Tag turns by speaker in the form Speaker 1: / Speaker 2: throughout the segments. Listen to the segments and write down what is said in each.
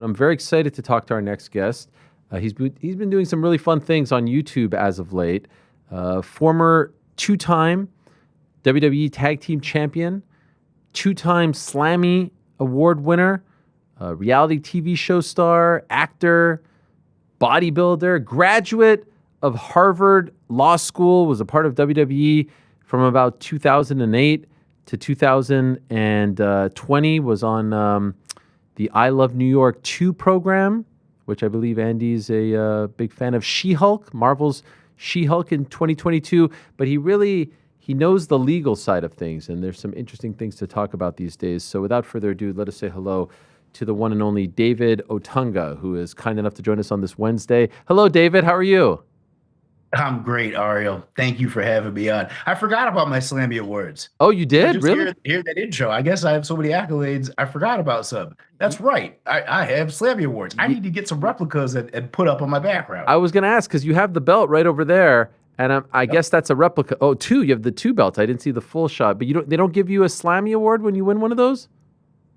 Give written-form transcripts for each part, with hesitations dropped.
Speaker 1: I'm very excited to talk to our next guest. He's been doing some really fun things on YouTube as of late. Former two-time WWE Tag Team Champion, two-time Slammy Award winner, reality TV show star, actor, bodybuilder, graduate of Harvard Law School, was a part of WWE from about 2008 to 2020, was on the I Love New York 2 program, which I believe Andy's a big fan of. She-Hulk, Marvel's She-Hulk in 2022, but he knows the legal side of things, and there's some interesting things to talk about these days. So without further ado, let us say hello to the one and only David Otunga, who is kind enough to join us on this Wednesday. Hello, David. How are you?
Speaker 2: I'm great, Ariel. Thank you for having me on. I forgot about my Slammy Awards.
Speaker 1: Oh, you did? Really?
Speaker 2: Hear that intro. I guess I have so many accolades. I forgot about some. That's right. I have Slammy Awards. I need to get some replicas and put up on my background.
Speaker 1: I was going to ask, because you have the belt right over there, and I guess that's a replica. Oh, two. You have the two belts. I didn't see the full shot. But they don't give you a Slammy Award when you win one of those?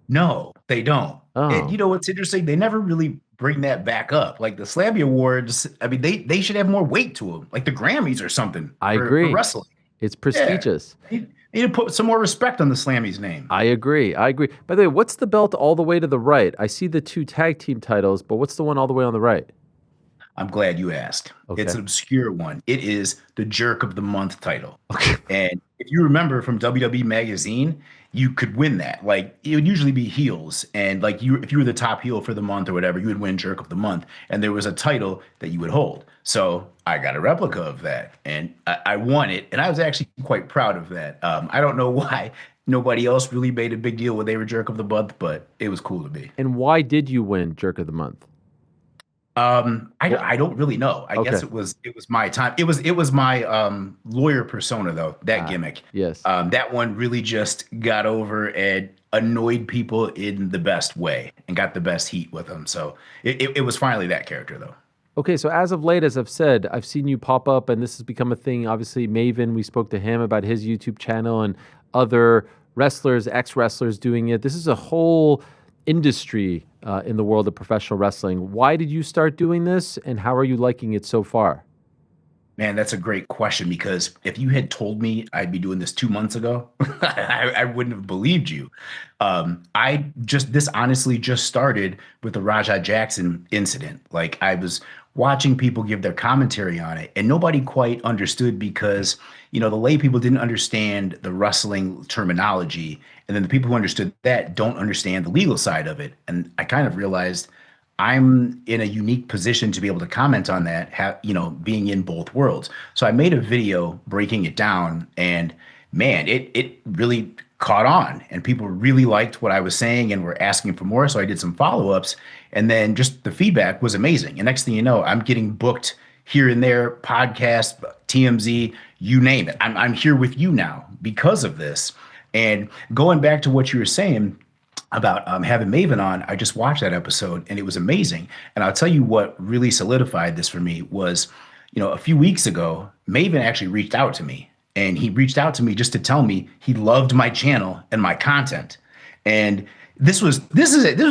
Speaker 2: No, they don't.
Speaker 1: Oh.
Speaker 2: And you know what's interesting? They never really bring that back up. Like the Slammy Awards, I mean, they should have more weight to them, like the Grammys or something.
Speaker 1: I agree.
Speaker 2: For wrestling.
Speaker 1: It's prestigious.
Speaker 2: Yeah. You need to put some more respect on the Slammy's name.
Speaker 1: I agree. By the way, what's the belt all the way to the right? I see the two tag team titles, but what's the one all the way on the right?
Speaker 2: I'm glad you asked.
Speaker 1: Okay.
Speaker 2: It's an obscure one. It is the Jerk of the Month title.
Speaker 1: Okay.
Speaker 2: And if you remember from WWE Magazine, you could win that. Like it would usually be heels, and like if you were the top heel for the month or whatever, you would win Jerk of the Month, and there was a title that you would hold. So I got a replica of that, and I won it, and I was actually quite proud of that. I don't know why nobody else really made a big deal when they were Jerk of the Month, but it was cool to me.
Speaker 1: And why did you win Jerk of the Month?
Speaker 2: I don't really know. I guess it was my time. It was my lawyer persona though, that gimmick.
Speaker 1: Yes.
Speaker 2: That one really just got over and annoyed people in the best way and got the best heat with them. So it was finally that character though.
Speaker 1: Okay, so as of late, as I've said, I've seen you pop up, and this has become a thing. Obviously, Maven, we spoke to him about his YouTube channel, and other wrestlers, ex-wrestlers doing it. This is a whole industry in the world of professional wrestling. Why did you start doing this, and how are you liking it so far?
Speaker 2: Man, that's a great question, because if you had told me I'd be doing this 2 months ago, I wouldn't have believed you. This honestly just started with the Raja Jackson incident. Like I was watching people give their commentary on it, and nobody quite understood because, the lay people didn't understand the wrestling terminology. And then the people who understood that don't understand the legal side of it. And I kind of realized I'm in a unique position to be able to comment on that, being in both worlds. So I made a video breaking it down, and man, it really caught on, and people really liked what I was saying and were asking for more. So I did some follow-ups, and then just the feedback was amazing. And next thing you know, I'm getting booked here and there, podcast, TMZ, you name it. I'm here with you now because of this. And going back to what you were saying about having Maven on, I just watched that episode and it was amazing. And I'll tell you what really solidified this for me was, a few weeks ago, Maven actually reached out to me, and he reached out to me just to tell me he loved my channel and my content. And this was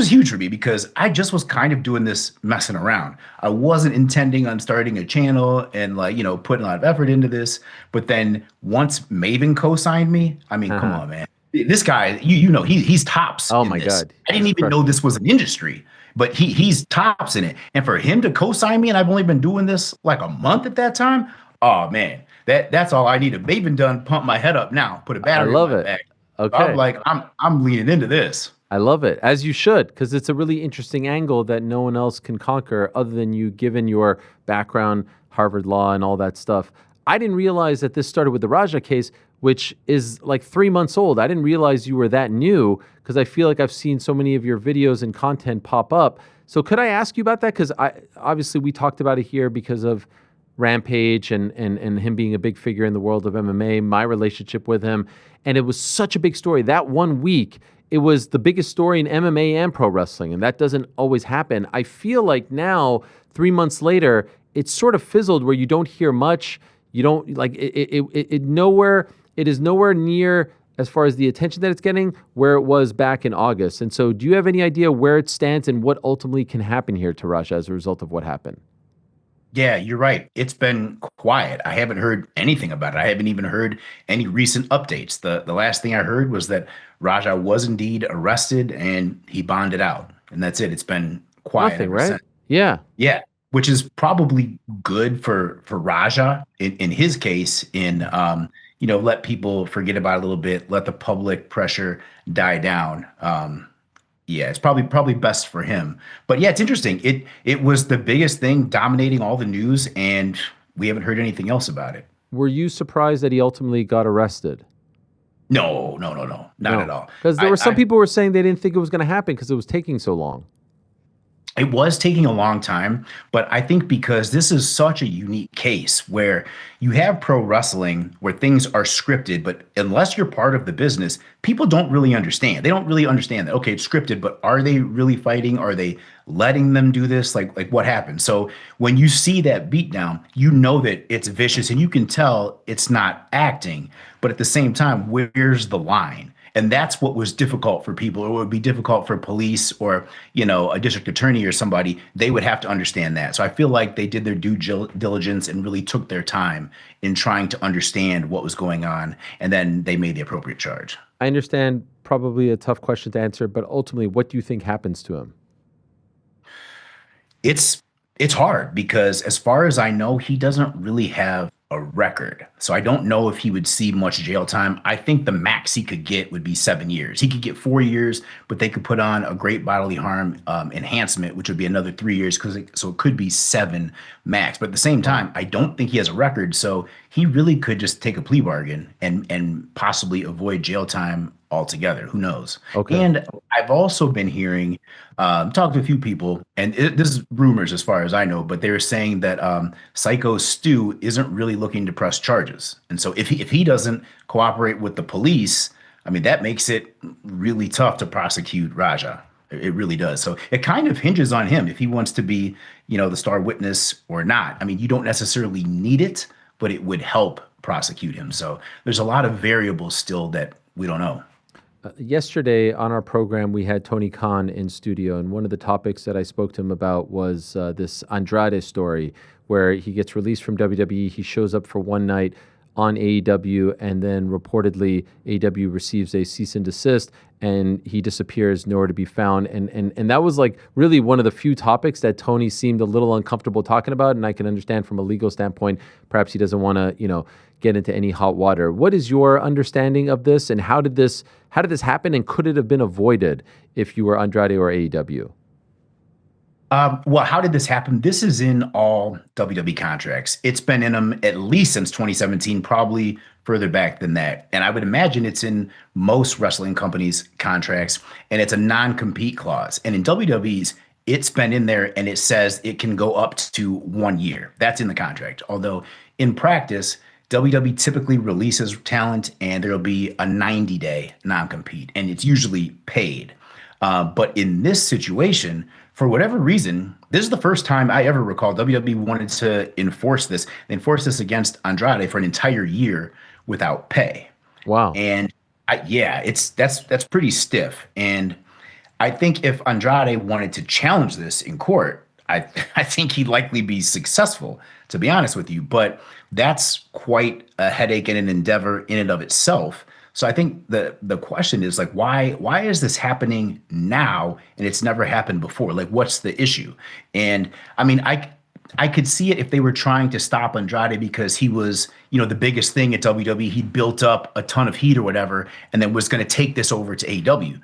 Speaker 2: huge for me, because I just was kind of doing this messing around. I wasn't intending on starting a channel and putting a lot of effort into this. But then once Maven co-signed me, I mean, come on, man. This guy, he's tops.
Speaker 1: Oh my God.
Speaker 2: I didn't even know this was an industry, but he's tops in it. And for him to co-sign me, and I've only been doing this like a month at that time. Oh man, that's all I needed. Maven done pumped my head up now, put a battery in my back.
Speaker 1: Okay.
Speaker 2: I'm like, I'm leaning into this.
Speaker 1: I love it, as you should, because it's a really interesting angle that no one else can conquer other than you, given your background, Harvard Law and all that stuff. I didn't realize that this started with the Raja case, which is like 3 months old. I didn't realize you were that new, because I feel like I've seen so many of your videos and content pop up. So could I ask you about that? Because obviously we talked about it here because of Rampage and him being a big figure in the world of MMA, my relationship with him. And it was such a big story. That 1 week, it was the biggest story in MMA and pro wrestling, and that doesn't always happen. I feel like now, 3 months later, it's sort of fizzled where you don't hear much. You don't like it. It is nowhere near as far as the attention that it's getting where it was back in August. And so do you have any idea where it stands and what ultimately can happen here to Raja as a result of what happened?
Speaker 2: Yeah, you're right. It's been quiet. I haven't heard anything about it. I haven't even heard any recent updates. The last thing I heard was that Raja was indeed arrested and he bonded out. And that's it. It's been quiet
Speaker 1: Nothing,
Speaker 2: ever
Speaker 1: right?
Speaker 2: since.
Speaker 1: Yeah.
Speaker 2: Yeah, which is probably good for Raja in his case in let people forget about it a little bit, let the public pressure die down. Yeah, it's probably best for him. But yeah, it's interesting. It was the biggest thing dominating all the news, and we haven't heard anything else about it.
Speaker 1: Were you surprised that he ultimately got arrested?
Speaker 2: No, no, no, no, not at
Speaker 1: No.
Speaker 2: all.
Speaker 1: Because there
Speaker 2: I,
Speaker 1: were some
Speaker 2: I
Speaker 1: people who were saying they didn't think it was going to happen because it was taking so long.
Speaker 2: It was taking a long time, but I think because this is such a unique case where you have pro wrestling where things are scripted, but unless you're part of the business, people don't really understand. They don't really understand that, okay, it's scripted, but are they really fighting? Are they letting them do this? Like what happened? So when you see that beatdown, you know that it's vicious and you can tell it's not acting, but at the same time, where's the line? And that's what was difficult for people. It would be difficult for police or, a district attorney or somebody. They would have to understand that. So I feel like they did their due diligence and really took their time in trying to understand what was going on. And then they made the appropriate charge.
Speaker 1: I understand probably a tough question to answer, but ultimately, what do you think happens to him?
Speaker 2: It's hard because as far as I know, he doesn't really have a record. So I don't know if he would see much jail time. I think the max he could get would be 7 years. He could get 4 years, but they could put on a great bodily harm enhancement, which would be another 3 years. So it could be seven max. But at the same time, I don't think he has a record. So he really could just take a plea bargain and possibly avoid jail time altogether. Who knows?
Speaker 1: Okay.
Speaker 2: And I've also been hearing, talked to a few people, and this is rumors as far as I know, but they're saying that Psycho Stu isn't really looking to press charges. And so if he doesn't cooperate with the police, I mean, that makes it really tough to prosecute Raja. It really does. So it kind of hinges on him if he wants to be, the star witness or not. I mean, you don't necessarily need it, but it would help prosecute him. So there's a lot of variables still that we don't know.
Speaker 1: Yesterday on our program, we had Tony Khan in studio, and one of the topics that I spoke to him about was this Andrade story, where he gets released from WWE. He shows up for one night on AEW, and then reportedly AEW receives a cease and desist, and he disappears, nowhere to be found. And that was like really one of the few topics that Tony seemed a little uncomfortable talking about, and I can understand from a legal standpoint, perhaps he doesn't want to, get into any hot water. What is your understanding of this, and how did this happen, and could it have been avoided if you were Andrade or AEW?
Speaker 2: Well, how did this happen? This is in all WWE contracts. It's been in them at least since 2017, probably further back than that. And I would imagine it's in most wrestling companies' contracts, and it's a non-compete clause. And in WWE's, it's been in there, and it says it can go up to 1 year. That's in the contract. Although in practice, WWE typically releases talent and there'll be a 90-day non-compete, and it's usually paid. But in this situation, for whatever reason, this is the first time I ever recall WWE wanted to enforce this. They enforced this against Andrade for an entire year without pay.
Speaker 1: Wow.
Speaker 2: And that's pretty stiff. And I think if Andrade wanted to challenge this in court, I think he'd likely be successful, to be honest with you. But that's quite a headache and an endeavor in and of itself. So I think the question is like, why is this happening now and it's never happened before? Like, what's the issue? And I mean, I could see it if they were trying to stop Andrade because he was, the biggest thing at WWE. He'd built up a ton of heat or whatever, and then was going to take this over to AEW.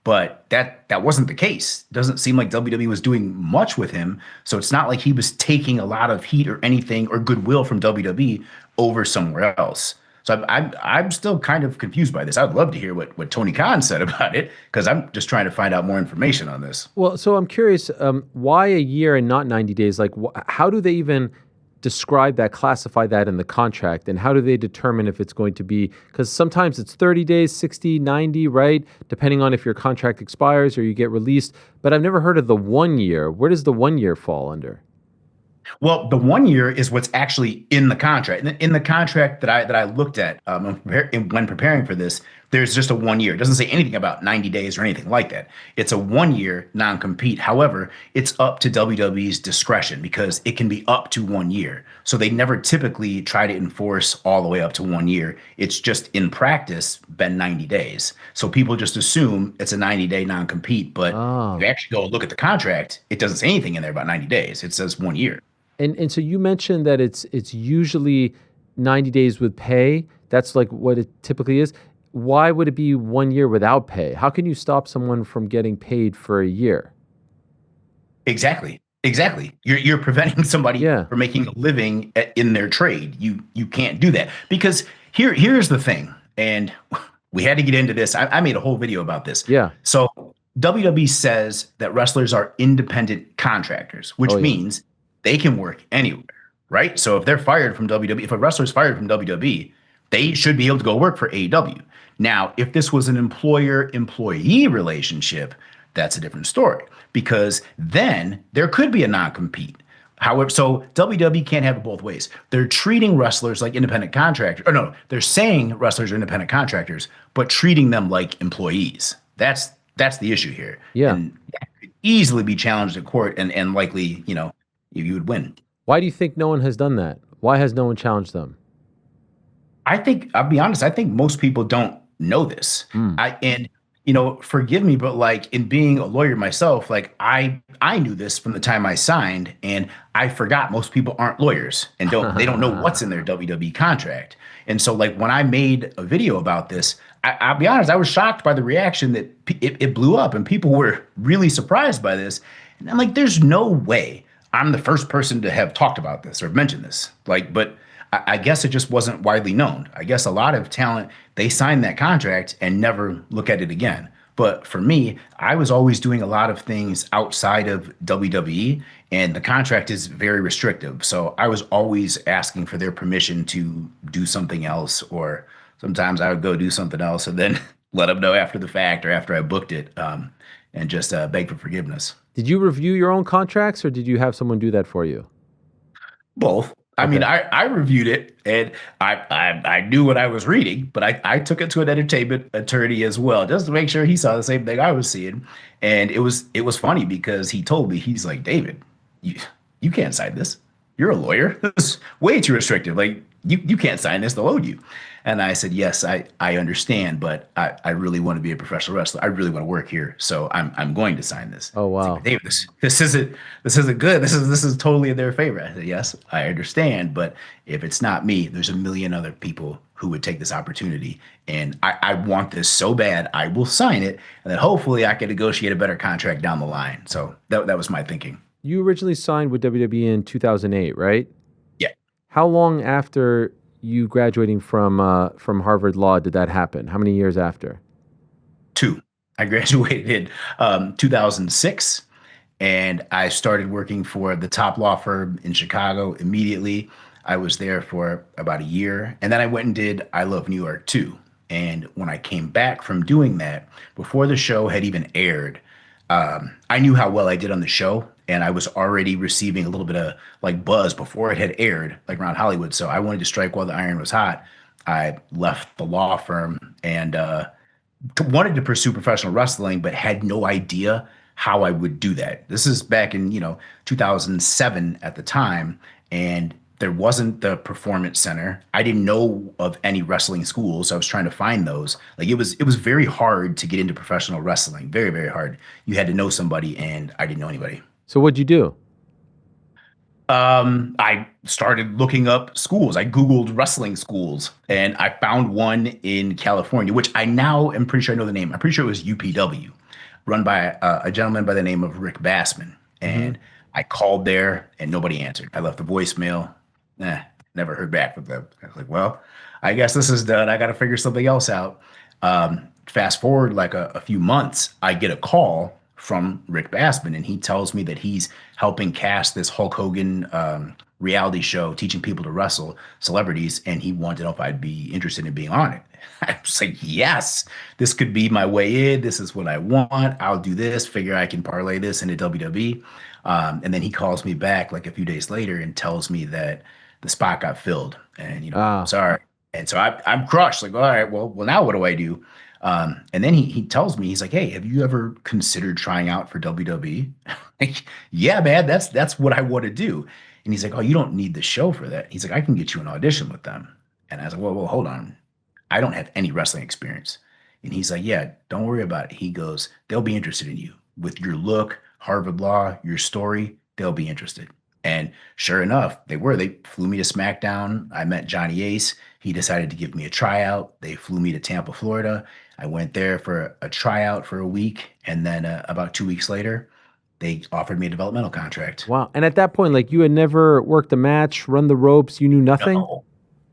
Speaker 2: But that wasn't the case. Doesn't seem like WWE was doing much with him. So it's not like he was taking a lot of heat or anything or goodwill from WWE over somewhere else. So I'm still kind of confused by this. I'd love to hear what Tony Khan said about it, because I'm just trying to find out more information on this.
Speaker 1: Well, so I'm curious, why a year and not 90 days? Like, how do they even describe that, classify that in the contract? And how do they determine if it's going to be, because sometimes it's 30 days, 60, 90, right? Depending on if your contract expires or you get released. But I've never heard of the 1 year. Where does the 1 year fall under?
Speaker 2: Well, the 1 year is what's actually in the contract. In the contract that I looked at when preparing for this, There's just a 1 year. It doesn't say anything about 90 days or anything like that. It's a 1 year non-compete. However, it's up to WWE's discretion because it can be up to 1 year. So they never typically try to enforce all the way up to 1 year. It's just in practice been 90 days. So people just assume it's a 90-day non-compete. But if you
Speaker 1: Oh.
Speaker 2: actually go look at the contract, it doesn't say anything in there about 90 days. It says 1 year.
Speaker 1: And so you mentioned that it's usually 90 days with pay. That's like what it typically is. Why would it be 1 year without pay? How can you stop someone from getting paid for a year?
Speaker 2: Exactly. Exactly. You're preventing somebody
Speaker 1: Yeah.
Speaker 2: from making a living in their trade. You can't do that because here's the thing, and we had to get into this. I made a whole video about this.
Speaker 1: Yeah.
Speaker 2: So WWE says that wrestlers are independent contractors, which
Speaker 1: Oh yeah.
Speaker 2: means they can work anywhere, right? So if they're fired from WWE, if a wrestler's fired from WWE, they should be able to go work for AEW. Now, if this was an employer-employee relationship, that's a different story because then there could be a non-compete. However, so WWE can't have it both ways. They're treating wrestlers like independent contractors. Or no, they're saying wrestlers are independent contractors, but treating them like employees. That's the issue here.
Speaker 1: Yeah.
Speaker 2: And that could easily be challenged in court and likely, you would win.
Speaker 1: Why do you think no one has done that? Why has no one challenged them?
Speaker 2: I think I'll be honest. I think most people don't know this.
Speaker 1: Mm.
Speaker 2: Forgive me, but like in being a lawyer myself, like I knew this from the time I signed, and I forgot most people aren't lawyers and they don't know what's in their WWE contract. And so like when I made a video about this, I'll be honest, I was shocked by the reaction that it blew up, and people were really surprised by this. And I'm like, there's no way I'm the first person to have talked about this or mentioned this. Like, but I guess it just wasn't widely known. I guess a lot of talent, they sign that contract and never look at it again. But for me, I was always doing a lot of things outside of WWE, and the contract is very restrictive. So I was always asking for their permission to do something else, or sometimes I would go do something else and then let them know after the fact or after I booked it, and just beg for forgiveness.
Speaker 1: Did you review your own contracts or did you have someone do that for you?
Speaker 2: Both. I mean,
Speaker 1: Okay.
Speaker 2: I reviewed it and I knew what I was reading, but I took it to an entertainment attorney as well, just to make sure he saw the same thing I was seeing. And it was funny because he told me, he's like, David, you can't sign this. You're a lawyer. This is way too restrictive. Like you can't sign this, they'll own you. And I said, yes, I understand, but I really want to be a professional wrestler. I really want to work here. So I'm going to sign this.
Speaker 1: Oh
Speaker 2: He's
Speaker 1: wow.
Speaker 2: like, David, this isn't good. This is totally in their favor. I said, yes, I understand, but if it's not me, there's a million other people who would take this opportunity. And I want this so bad, I will sign it. And then hopefully I can negotiate a better contract down the line. So that was my thinking.
Speaker 1: You originally signed with WWE in 2008, right?
Speaker 2: Yeah.
Speaker 1: How long after you graduating from Harvard Law did that happen? How many years after?
Speaker 2: Two. I graduated in 2006, and I started working for the top law firm in Chicago immediately. I was there for about a year, and then I went and did I Love New York too. And when I came back from doing that, before the show had even aired, I knew how well I did on the show, and I was already receiving a little bit of like buzz before it had aired, like around Hollywood. So I wanted to strike while the iron was hot. I left the law firm and wanted to pursue professional wrestling, but had no idea how I would do that. This is back in 2007 at the time, and there wasn't the performance center. I didn't know of any wrestling schools. So I was trying to find those. Like it was very hard to get into professional wrestling. Very, very hard. You had to know somebody, and I didn't know anybody.
Speaker 1: So what'd you do?
Speaker 2: I started looking up schools. I Googled wrestling schools and I found one in California, which I now am pretty sure I know the name. I'm pretty sure it was UPW, run by a gentleman by the name of Rick Bassman.
Speaker 1: Hmm.
Speaker 2: And I called there and nobody answered. I left a voicemail. Never heard back from them. I was like, well, I guess this is done. I got to figure something else out. Fast forward like a few months, I get a call from Rick Bassman, and he tells me that he's helping cast this Hulk Hogan reality show, teaching people to wrestle celebrities, and he wanted to know if I'd be interested in being on it. I was like, yes, this could be my way in. This is what I want. I'll do this. Figure I can parlay this into WWE. And then he calls me back like a few days later and tells me that the spot got filled, and
Speaker 1: Ah.
Speaker 2: sorry. And so I'm crushed. Like, all right, well, now what do I do? And then he tells me, he's like, hey, have you ever considered trying out for WWE? Like, yeah, man, that's what I want to do. And he's like, oh, you don't need the show for that. He's like, I can get you an audition with them. And I was like, well, hold on. I don't have any wrestling experience. And he's like, yeah, don't worry about it. He goes, they'll be interested in you with your look, Harvard Law, your story. They'll be interested. And sure enough, they were. They flew me to SmackDown. I met Johnny Ace. He decided to give me a tryout. They flew me to Tampa, Florida. I went there for a tryout for a week. And then about 2 weeks later, they offered me a developmental contract.
Speaker 1: Wow. And at that point, like you had never worked a match, run the ropes, you knew nothing?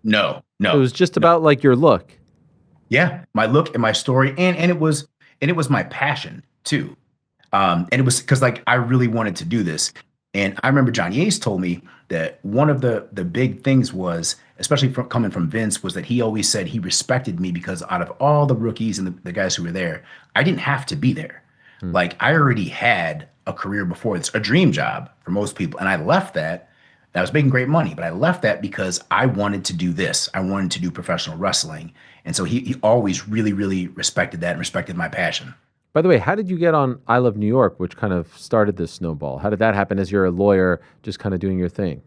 Speaker 2: No.
Speaker 1: It was just about like your look.
Speaker 2: Yeah, my look and my story, and it was my passion too. And it was because like I really wanted to do this. And I remember Johnny Ace told me that one of the big things was, especially from coming from Vince, was that he always said he respected me because out of all the rookies and the guys who were there, I didn't have to be there. Like I already had a career before this, a dream job for most people. And I left that. I was making great money, but I left that because I wanted to do this. I wanted to do professional wrestling. And so he always really, really respected that and respected my passion.
Speaker 1: By the way, how did you get on I Love New York, which kind of started this snowball? How did that happen as you're a lawyer, just kind of doing your thing?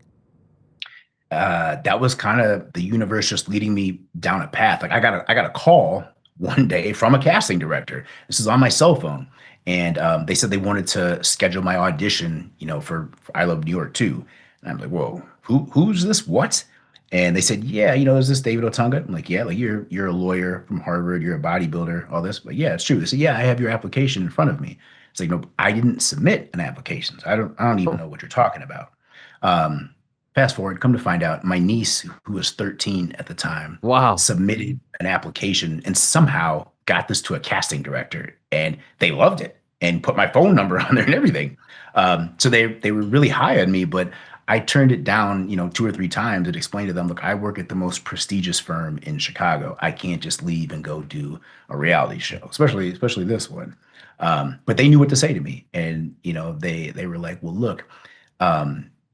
Speaker 2: That was kind of the universe just leading me down a path. Like I got a call one day from a casting director. This is on my cell phone. And they said they wanted to schedule my audition, for I Love New York too. And I'm like, whoa, who's this? What? And they said, yeah, is this David Otunga? I'm like, yeah, like you're a lawyer from Harvard, you're a bodybuilder, all this. But yeah, it's true. They said, yeah, I have your application in front of me. It's like, no, I didn't submit an application. So I don't even know what you're talking about. Fast forward, come to find out, my niece, who was 13 at the time,
Speaker 1: Wow.
Speaker 2: submitted an application and somehow got this to a casting director, and they loved it and put my phone number on there and everything. So they were really high on me, but I turned it down, 2 or 3 times and explained to them, look, I work at the most prestigious firm in Chicago. I can't just leave and go do a reality show, especially this one. But they knew what to say to me. And, they were like, well, look,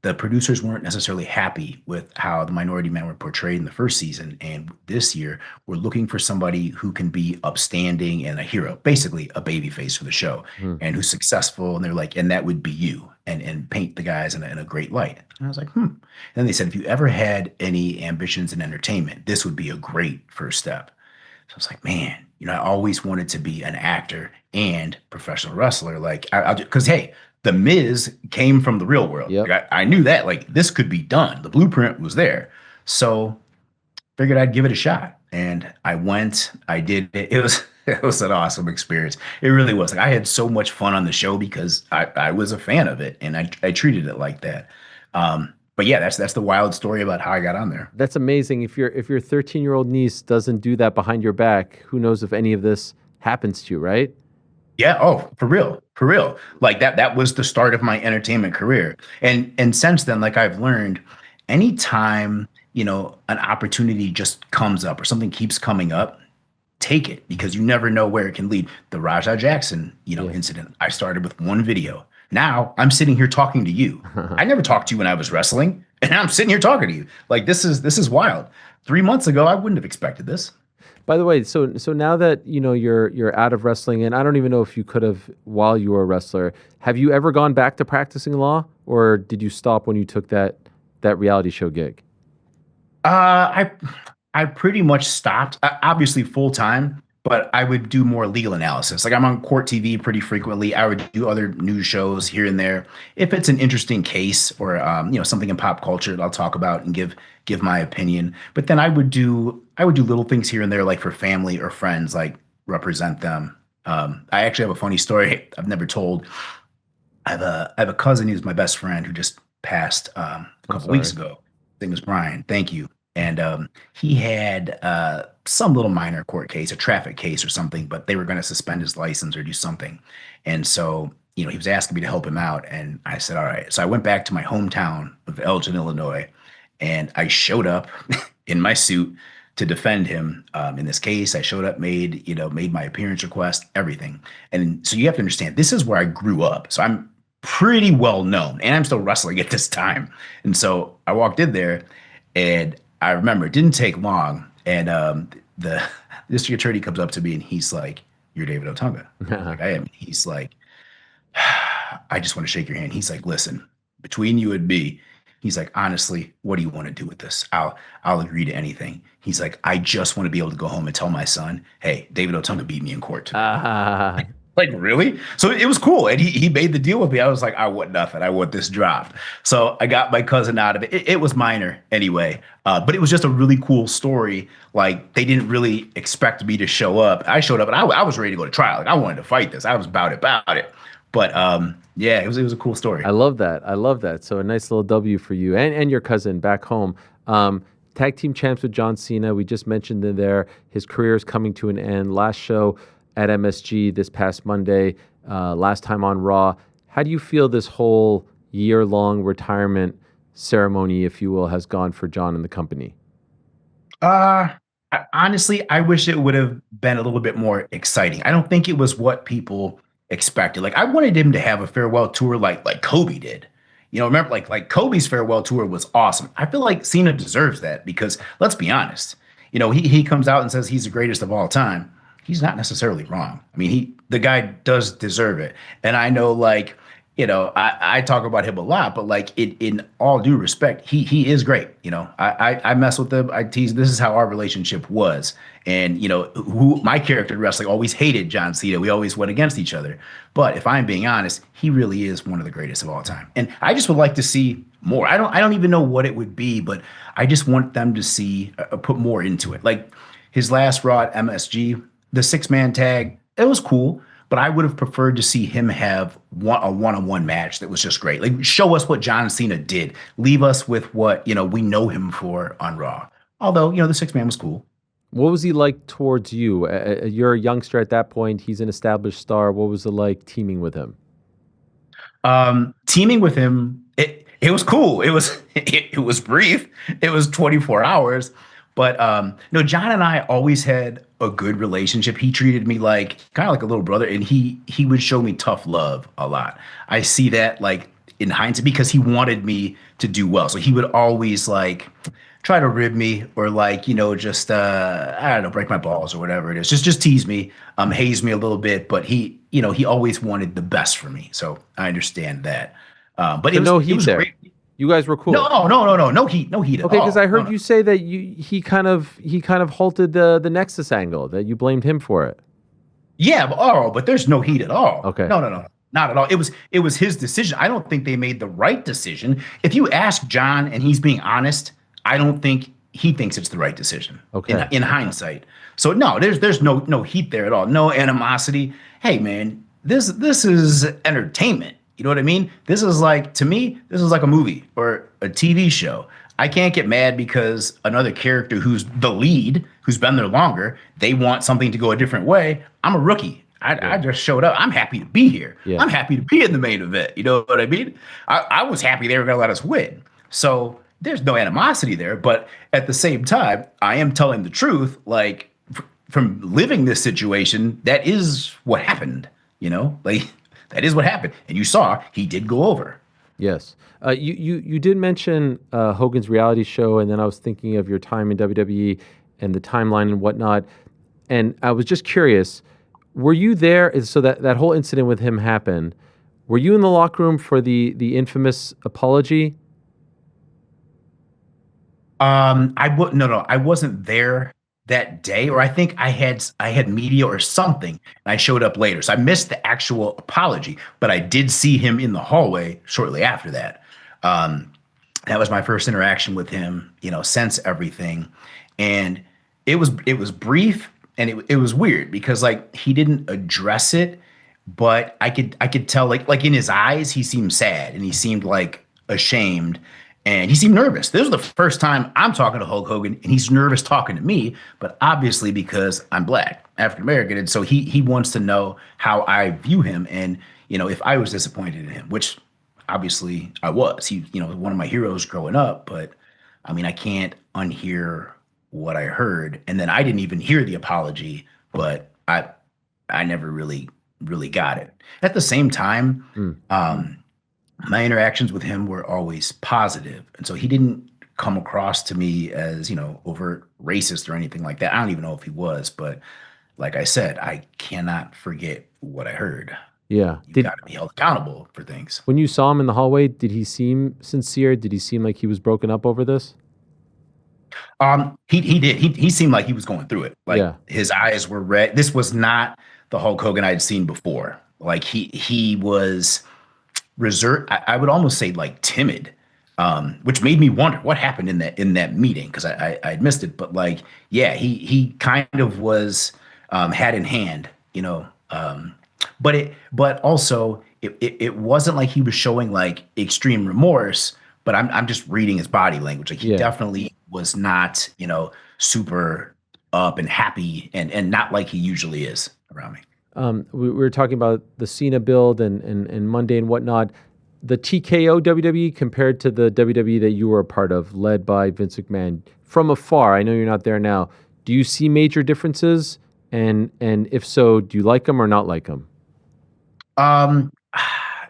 Speaker 2: the producers weren't necessarily happy with how the minority men were portrayed in the first season. And this year, we're looking for somebody who can be upstanding and a hero, basically a baby face for the show, and who's successful. And they're like, and that would be you, and paint the guys in a great light. And I was like, And then they said, if you ever had any ambitions in entertainment, this would be a great first step. So I was like, man, I always wanted to be an actor and professional wrestler. Like, because hey, The Miz came from the real world.
Speaker 1: Yep.
Speaker 2: Like, I knew that, like, this could be done. The blueprint was there. So figured I'd give it a shot. And I went, I did it. It was an awesome experience. It really was. Like, I had so much fun on the show because I was a fan of it, and I treated it like that. But yeah, that's the wild story about how I got on there.
Speaker 1: That's amazing. If your 13-year-old niece doesn't do that behind your back, who knows if any of this happens to you, right?
Speaker 2: Yeah. Oh, for real. For real. Like that was the start of my entertainment career. And since then, like I've learned, anytime, an opportunity just comes up or something keeps coming up, take it, because you never know where it can lead. The Rajah Jackson, incident. I started with one video. Now I'm sitting here talking to you. I never talked to you when I was wrestling, and I'm sitting here talking to you. Like this is wild. 3 months ago, I wouldn't have expected this.
Speaker 1: By the way, so now that you're out of wrestling, and I don't even know if you could have while you were a wrestler, have you ever gone back to practicing law, or did you stop when you took that reality show gig?
Speaker 2: I pretty much stopped, obviously full time, but I would do more legal analysis. Like I'm on Court TV pretty frequently. I would do other news shows here and there. If it's an interesting case or something in pop culture that I'll talk about and give my opinion. But then I would do little things here and there, like for family or friends, like represent them. I actually have a funny story I've never told. I have a cousin who's my best friend who just passed a couple weeks ago. His name is Brian. Thank you. And he had some little minor court case, a traffic case or something, but they were going to suspend his license or do something. And so, he was asking me to help him out. And I said, all right. So I went back to my hometown of Elgin, Illinois, and I showed up in my suit to defend him in this case. I showed up, made my appearance request, everything. And so you have to understand, this is where I grew up. So I'm pretty well known, and I'm still wrestling at this time. And so I walked in there, and I remember it didn't take long. And the district attorney comes up to me and he's like, "You're David Otunga." I was like, "I am." He's like, "I just want to shake your hand." He's like, "Listen, between you and me," he's like, "honestly, what do you want to do with this? I'll agree to anything." He's like, "I just want to be able to go home and tell my son, hey, David Otunga beat me in court today."
Speaker 1: Ah,
Speaker 2: Like, really? So it was cool. And he made the deal with me. I was like, I want nothing. I want this dropped. So I got my cousin out of it. It was minor anyway. But it was just a really cool story. Like, they didn't really expect me to show up. I showed up and I was ready to go to trial. Like, I wanted to fight this. I was about it. But yeah, it was a cool story.
Speaker 1: I love that. I love that. So a nice little W for you and your cousin back home. Tag team champs with John Cena. We just mentioned it there. His career is coming to an end. Last show at MSG this past Monday. Last time on Raw. How do you feel this whole year-long retirement ceremony, if you will, has gone for John and the company?
Speaker 2: Uh, Honestly, I wish it would have been a little bit more exciting. I don't think it was what people expected. Like, I wanted him to have a farewell tour like Kobe did. Remember, like Kobe's farewell tour was awesome. I feel like Cena deserves that because let's be honest. He comes out and says he's the greatest of all time. He's not necessarily wrong. I mean, the guy does deserve it. And I know, like, I talk about him a lot, but like in all due respect, he is great. I mess with him. I tease. This is how our relationship was, and who my character in wrestling always hated John Cena. We always went against each other. But if I'm being honest, he really is one of the greatest of all time, and I just would like to see more. I don't even know what it would be, but I just want them to see put more into it. Like his last Raw at MSG, the 6-man tag, it was cool. But I would have preferred to see him have a one-on-one match that was just great. Like, show us what John Cena did. Leave us with what, we know him for on Raw. Although, the 6-man was cool.
Speaker 1: What was he like towards you? You're a youngster at that point. He's an established star. What was it like teaming with him?
Speaker 2: Teaming with him, it was cool. It was it was brief. It was 24 hours. But no, John and I always had a good relationship. He treated me like kind of like a little brother, and he would show me tough love a lot. I see that like in hindsight because he wanted me to do well. So he would always like try to rib me or like, just I don't know, break my balls or whatever it is. Just tease me, haze me a little bit, but he always wanted the best for me. So I understand that. But
Speaker 1: So no
Speaker 2: it
Speaker 1: heat
Speaker 2: was
Speaker 1: there.
Speaker 2: great.
Speaker 1: You guys were cool.
Speaker 2: No heat, no heat at
Speaker 1: Okay, because
Speaker 2: all.
Speaker 1: I
Speaker 2: No,
Speaker 1: heard
Speaker 2: no.
Speaker 1: you say that he kind of halted the Nexus angle, that you blamed him for it.
Speaker 2: Yeah, but there's no heat at all.
Speaker 1: Okay.
Speaker 2: No, not at all. It was his decision. I don't think they made the right decision. If you ask John and he's being honest, I don't think he thinks it's the right decision.
Speaker 1: Okay.
Speaker 2: In hindsight. So no, there's no heat there at all. No animosity. Hey man, this is entertainment. You know what I mean? This is like, to me, this is like a movie or a TV show. I can't get mad because another character who's the lead, who's been there longer, they want something to go a different way. I'm a rookie. I just showed up. I'm happy to be here.
Speaker 1: Yeah.
Speaker 2: I'm happy to be in the main event. You know what I mean? I was happy they were going to let us win. So there's no animosity there. But at the same time, I am telling the truth. Like, from living this situation, that is what happened. Like, that is what happened. And you saw he did go over.
Speaker 1: Yes. You did mention Hogan's reality show, and then I was thinking of your time in WWE and the timeline and whatnot. And I was just curious, were you there? So that whole incident with him happened. Were you in the locker room for the infamous apology?
Speaker 2: No, I wasn't there that day, or I think I had media or something, and I showed up later. So I missed the actual apology, but I did see him in the hallway shortly after that. That was my first interaction with him, since everything. And it was brief and it was weird because like he didn't address it, but I could tell like in his eyes he seemed sad and he seemed like ashamed and he seemed nervous. This was the first time I'm talking to Hulk Hogan and he's nervous talking to me, but obviously because I'm black, African American, and so he wants to know how I view him and if I was disappointed in him, which obviously I was. He, one of my heroes growing up, but I mean I can't unhear what I heard. And then I didn't even hear the apology, but I never really got it. At the same time, my interactions with him were always positive, and so he didn't come across to me as, overt racist or anything like that. I don't even know if he was, but like I said, I cannot forget what I heard.
Speaker 1: Yeah.
Speaker 2: You
Speaker 1: Did
Speaker 2: got to be held accountable for things.
Speaker 1: When you saw him in the hallway, did he seem sincere? Did he seem like he was broken up over this?
Speaker 2: He did. He seemed like he was going through it. Like
Speaker 1: Yeah.
Speaker 2: his eyes were red. This was not the Hulk Hogan I'd seen before. Like he was reserved. I would almost say like timid, which made me wonder what happened in that meeting because I'd missed it. But like, yeah, he kind of was hat in hand, but also it wasn't like he was showing like extreme remorse. But I'm just reading his body language. Like he
Speaker 1: Yeah.
Speaker 2: definitely was not, super up and happy and not like he usually is around me.
Speaker 1: We were talking about the Cena build and Monday and whatnot. The TKO WWE compared to the WWE that you were a part of, led by Vince McMahon, from afar. I know you're not there now. Do you see major differences? And if so, do you like them or not like them?
Speaker 2: Um,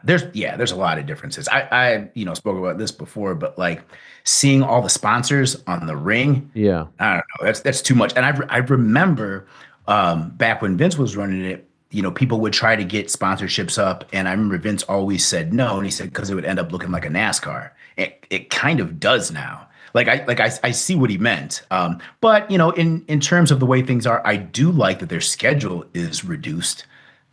Speaker 2: there's a lot of differences. I spoke about this before, but like seeing all the sponsors on the ring,
Speaker 1: Yeah.
Speaker 2: I don't know. That's too much. And I remember back when Vince was running it, people would try to get sponsorships up, and I remember Vince always said no, and he said because it would end up looking like a NASCAR. It kind of does now. I see what he meant. But in terms of the way things are, I do like that their schedule is reduced.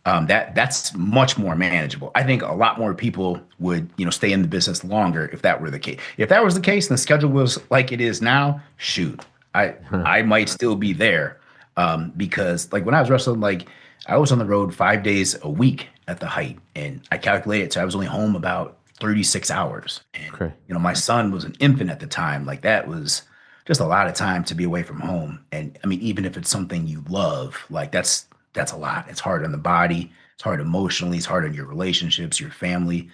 Speaker 2: That's much more manageable. I think a lot more people would, stay in the business longer if that were the case. If that was the case and the schedule was like it is now, shoot, I might still be there. Because like when I was wrestling, like I was on the road 5 days a week at the height, and I calculated so I was only home about 36 hours. And
Speaker 1: Okay.
Speaker 2: my son was an infant at the time. Like that was just a lot of time to be away from home. And I mean, even if it's something you love, like that's a lot. It's hard on the body. It's hard emotionally. It's hard on your relationships, your family.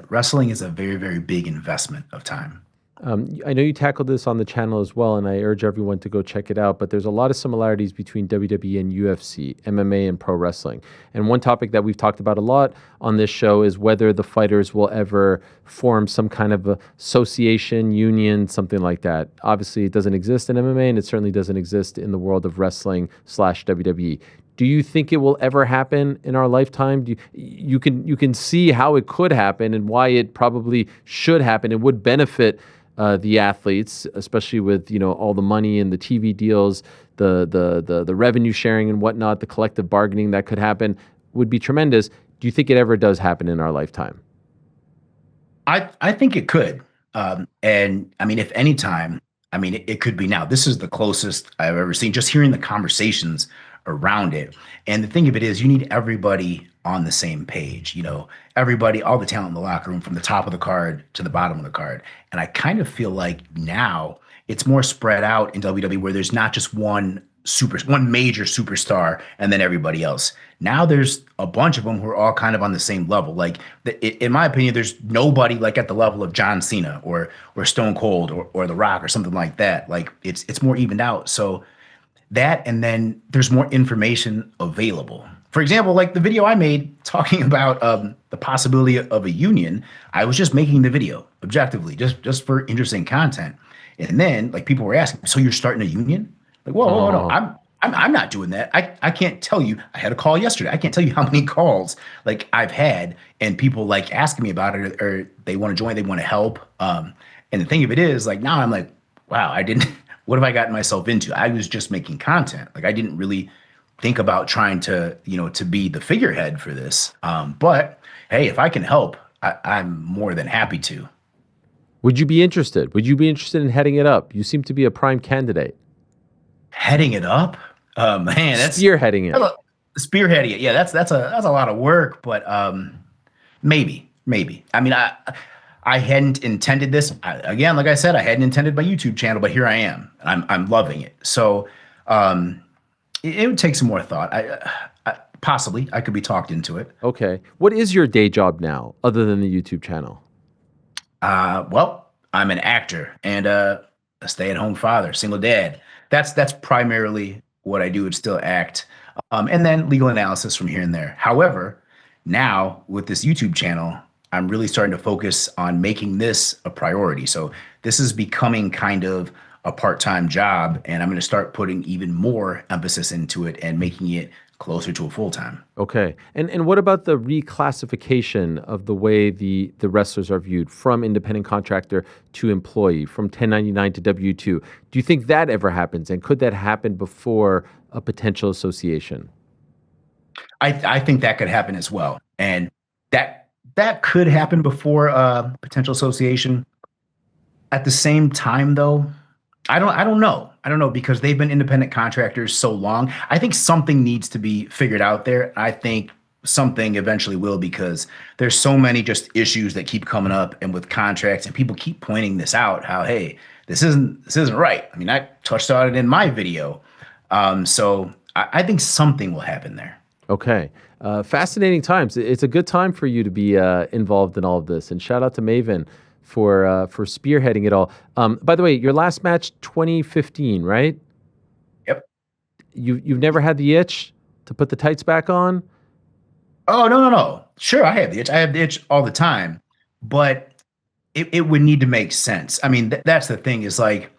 Speaker 2: Wrestling is a very, very big investment of time.
Speaker 1: I know you tackled this on the channel as well, and I urge everyone to go check it out. But there's a lot of similarities between WWE and UFC, MMA and pro wrestling. And one topic that we've talked about a lot on this show is whether the fighters will ever form some kind of association, union, something like that. Obviously, it doesn't exist in MMA, and it certainly doesn't exist in the world of wrestling / WWE. Do you think it will ever happen in our lifetime? You can see how it could happen and why it probably should happen. It would benefit the athletes, especially with all the money and the TV deals, the revenue sharing and whatnot, the collective bargaining that could happen would be tremendous. Do you think it ever does happen in our lifetime?
Speaker 2: I think it could. And I mean, if any time, I mean, it could be now. This is the closest I've ever seen, just hearing the conversations around it. And the thing of it is, you need everybody on the same page, everybody, all the talent in the locker room from the top of the card to the bottom of the card. And I kind of feel like now it's more spread out in WWE where there's not just one major superstar and then everybody else. Now there's a bunch of them who are all kind of on the same level. Like in my opinion, there's nobody like at the level of John Cena or Stone Cold or The Rock or something like that. Like it's more evened out. So that, and then there's more information available. For example, like the video I made talking about the possibility of a union, I was just making the video objectively, just for interesting content. And then like people were asking, so you're starting a union? Like, whoa, no, I'm not doing that. I can't tell you. I had a call yesterday. I can't tell you how many calls like I've had and people like asking me about it or they want to join, they want to help. And the thing of it is like now I'm like, wow, what have I gotten myself into? I was just making content. Like I didn't really think about trying to, to be the figurehead for this. But hey, if I can help, I'm more than happy to.
Speaker 1: Would you be interested? Would you be interested in heading it up? You seem to be a prime candidate.
Speaker 2: Heading it up, man, that's
Speaker 1: spearheading it.
Speaker 2: Spearheading it, yeah, that's a lot of work, but maybe. I mean, I hadn't intended this. Again, like I said, I hadn't intended my YouTube channel, but here I am. I'm loving it. So it would take some more thought. Possibly I could be talked into it.
Speaker 1: Okay. What is your day job now, other than the YouTube channel?
Speaker 2: Well, I'm an actor and a stay-at-home father, single dad. That's primarily what I do. Would still act, and then legal analysis from here and there. However, now with this YouTube channel, I'm really starting to focus on making this a priority. So this is becoming kind of a part-time job, and I'm going to start putting even more emphasis into it and making it closer to a full-time.
Speaker 1: Okay. And what about the reclassification of the way the wrestlers are viewed from independent contractor to employee, from 1099 to W-2? Do you think that ever happens? And could that happen before a potential association?
Speaker 2: I think that could happen as well, and that could happen before a potential association. At the same time, though, I don't know. I don't know because they've been independent contractors so long. I think something needs to be figured out there. I think something eventually will because there's so many just issues that keep coming up and with contracts and people keep pointing this out how, hey, this isn't right. I mean, I touched on it in my video. So I think something will happen there.
Speaker 1: Okay. Fascinating times. It's a good time for you to be involved in all of this. And shout out to Maven for spearheading it all. By the way, your last match, 2015, right?
Speaker 2: Yep.
Speaker 1: You've never had the itch to put the tights back on?
Speaker 2: Oh, no, no, no. Sure, I have the itch. I have the itch all the time, but it would need to make sense. I mean, that's the thing is like,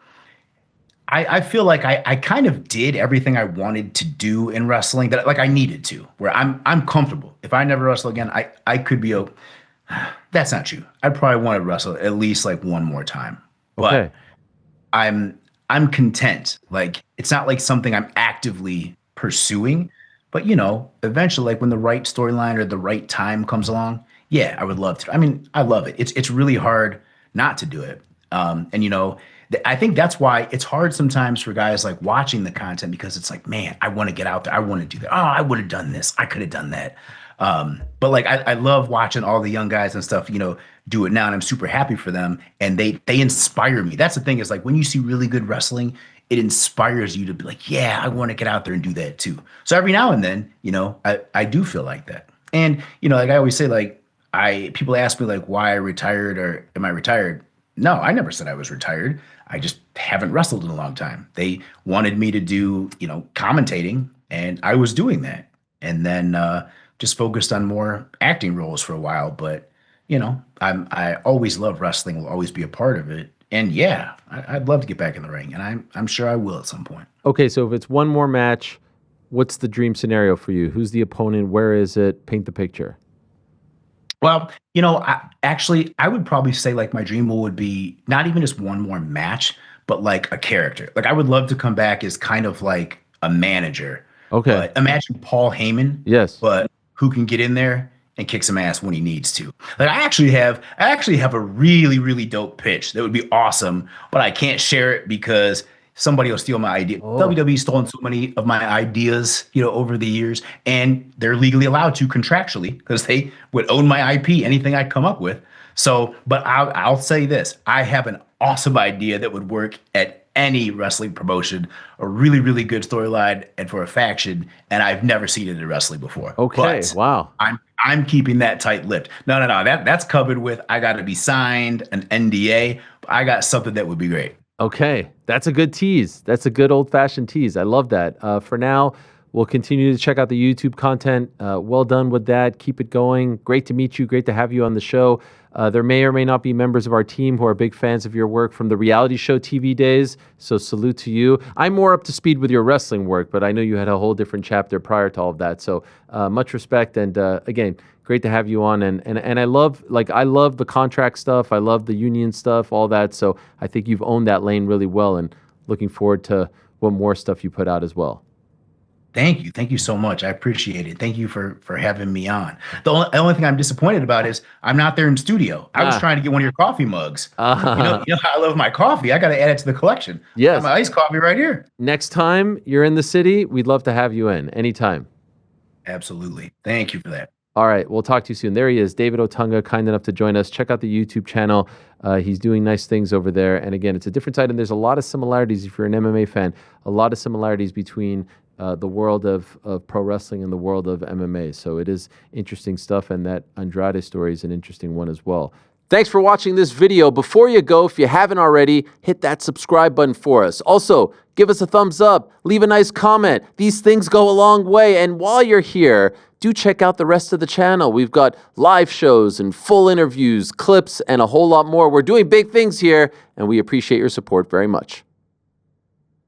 Speaker 2: I feel like I kind of did everything I wanted to do in wrestling that like I needed to, where I'm comfortable. If I never wrestle again, I could be that's not true. I'd probably want to wrestle at least like one more time.
Speaker 1: Okay.
Speaker 2: But I'm content. Like it's not like something I'm actively pursuing, but eventually like when the right storyline or the right time comes along, yeah, I would love to. I mean, I love it. It's really hard not to do it. And I think that's why it's hard sometimes for guys like watching the content because it's like, man, I want to get out there. I want to do that. Oh, I would have done this. I could have done that. But like I love watching all the young guys and stuff, do it now, and I'm super happy for them. And they inspire me. That's the thing is like when you see really good wrestling, it inspires you to be like, yeah, I want to get out there and do that too. So every now and then, I do feel like that. And like I always say, like people ask me like why I retired or am I retired? No, I never said I was retired. I just haven't wrestled in a long time. They wanted me to do, commentating, and I was doing that. And then just focused on more acting roles for a while. But, I always love wrestling, will always be a part of it. And yeah, I'd love to get back in the ring, and I'm sure I will at some point.
Speaker 1: Okay, so if it's one more match, what's the dream scenario for you? Who's the opponent? Where is it? Paint the picture.
Speaker 2: Well, I would probably say like my dream would be not even just one more match, but like a character. Like I would love to come back as kind of like a manager.
Speaker 1: Okay.
Speaker 2: But imagine Paul Heyman.
Speaker 1: Yes.
Speaker 2: But who can get in there and kick some ass when he needs to. Like I actually have a really, really dope pitch that would be awesome, but I can't share it because somebody will steal my idea.
Speaker 1: Oh.
Speaker 2: WWE's stolen so many of my ideas, over the years, and they're legally allowed to contractually because they would own my IP, anything I come up with. So, but I'll say this: I have an awesome idea that would work at any wrestling promotion, a really, really good storyline, and for a faction. And I've never seen it in wrestling before.
Speaker 1: Okay,
Speaker 2: but
Speaker 1: wow.
Speaker 2: I'm keeping that tight-lipped. No. That's covered with I got to be signed an NDA. I got something that would be great.
Speaker 1: Okay, that's a good tease. That's a good old-fashioned tease. I love that. For now, we'll continue to check out the YouTube content. Well done with that. Keep it going. Great to meet you. Great to have you on the show. There may or may not be members of our team who are big fans of your work from the reality show TV days, so salute to you. I'm more up to speed with your wrestling work, but I know you had a whole different chapter prior to all of that, so much respect, and again, great to have you on, and I love the contract stuff, I love the union stuff, all that, so I think you've owned that lane really well, and looking forward to what more stuff you put out as well.
Speaker 2: Thank you. Thank you so much. I appreciate it. Thank you for having me on. The only thing I'm disappointed about is I'm not there in studio. I was trying to get one of your coffee mugs. I love my coffee. I got to add it to the collection.
Speaker 1: Yes.
Speaker 2: My iced coffee right here.
Speaker 1: Next time you're in the city, we'd love to have you in anytime.
Speaker 2: Absolutely. Thank you for that.
Speaker 1: All right. We'll talk to you soon. There he is, David Otunga, kind enough to join us. Check out the YouTube channel. He's doing nice things over there. And again, it's a different side, and there's a lot of similarities if you're an MMA fan, a lot of similarities between the world of pro wrestling and the world of MMA. So it is interesting stuff, and that Andrade story is an interesting one as well. Thanks for watching this video. Before you go, if you haven't already, hit that subscribe button for us. Also, give us a thumbs up, leave a nice comment. These things go a long way. And while you're here, do check out the rest of the channel. We've got live shows and full interviews, clips, and a whole lot more. We're doing big things here, and we appreciate your support very much.